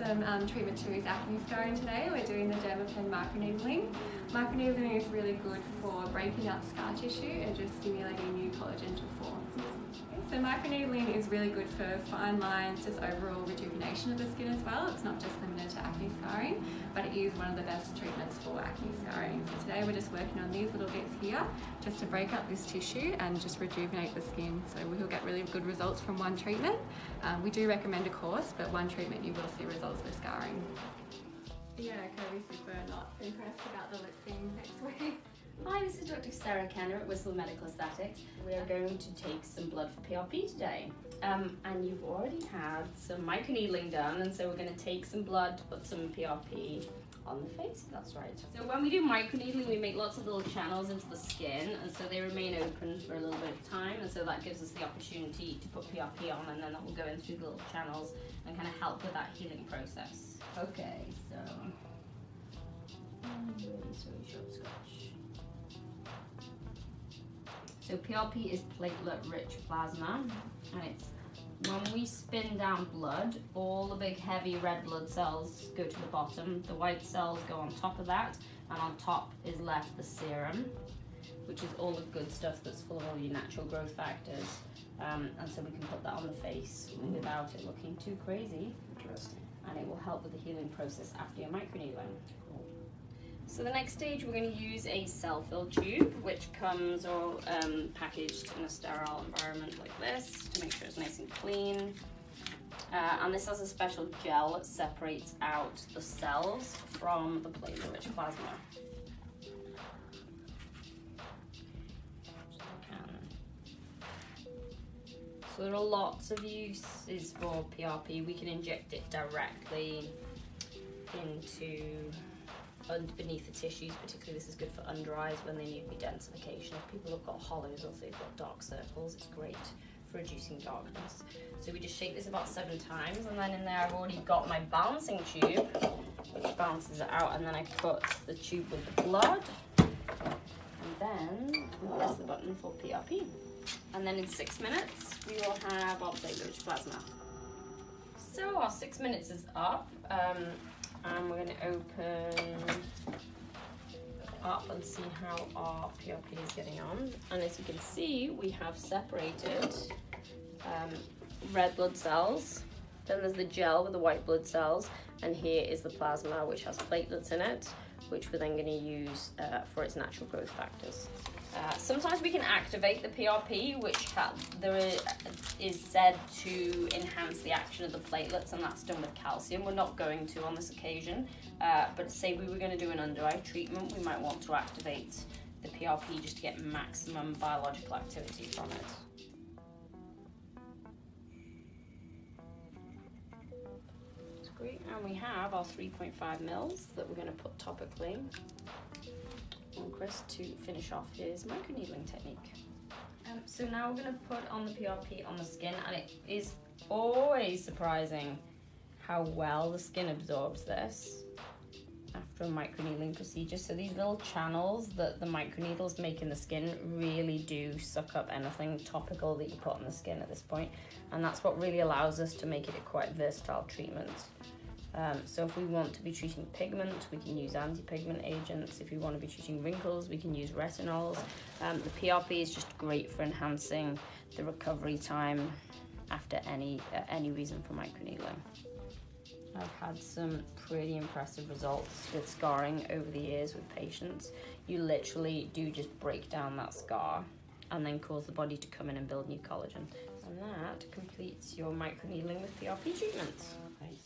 awesome treatment to his acne scarring today. We're doing the dermapen microneedling. Microneedling is really good for breaking up scar tissue and just stimulating new collagen to form. So microneedling is really good for fine lines, just overall rejuvenation of the skin as well. It's not just limited to acne scarring, but it is one of the best treatments for acne scarring. So today we're just working on these little bits here just to break up this tissue and just rejuvenate the skin. So we'll get really good results from one treatment. We do recommend a course, but one treatment you will see results with scarring. Yeah, Kirby's super not impressed about the lip thing next week. Hi, this is Dr. Sarah Kenner at Whistle Medical Aesthetics. We are going to take some blood for PRP today. And you've already had some microneedling done, and so we're going to take some blood to put some PRP on the face. That's right. So when we do microneedling, we make lots of little channels into the skin, and so they remain open for a little bit of time, and so that gives us the opportunity to put PRP on, and then that will go in through the little channels and kind of help with that healing process. Okay, so really short scratch. So PRP is platelet-rich plasma, and it's when we spin down blood, all the big heavy red blood cells go to the bottom, the white cells go on top of that, and on top is left the serum, which is all the good stuff that's full of all your natural growth factors. And so we can put that on the face without it looking too crazy. Interesting. And it will help with the healing process after your microneedling. Cool. So the next stage, we're going to use a cell-filled tube, which comes all packaged in a sterile environment like this to make sure it's nice and clean. And this has a special gel that separates out the cells from the platelet-rich plasma. So there are lots of uses for PRP. We can inject it directly into beneath the tissues, particularly this is good for under eyes when they need redensification. If people have got hollows or if they've got dark circles, it's great for reducing darkness. So we just shake this about 7 times, and then in there I've already got my balancing tube, which balances it out, and then I put the tube with the blood, and then we press the button for PRP. And then in 6 minutes, we will have our platelet-rich plasma. So our 6 minutes is up. And we're going to open up and see how our PRP is getting on. And as you can see, we have separated red blood cells. Then there's the gel with the white blood cells. And here is the plasma, which has platelets in it, which we're then going to use for its natural growth factors. Sometimes we can activate the PRP, which is said to enhance the action of the platelets, and that's done with calcium. We're not going to on this occasion, but say we were going to do an under eye treatment, we might want to activate the PRP just to get maximum biological activity from it. That's great, and we have our 3.5 mils that we're going to put topically on Chris to finish off his microneedling technique. So now we're going to put on the PRP on the skin, and it is always surprising how well the skin absorbs this after a microneedling procedure. So these little channels that the microneedles make in the skin really do suck up anything topical that you put on the skin at this point, and that's what really allows us to make it a quite versatile treatment. So if we want to be treating pigment, we can use anti-pigment agents. If we want to be treating wrinkles, we can use retinols. The PRP is just great for enhancing the recovery time after any reason for microneedling. I've had some pretty impressive results with scarring over the years with patients. You literally do just break down that scar and then cause the body to come in and build new collagen. And that completes your microneedling with PRP treatments. Nice.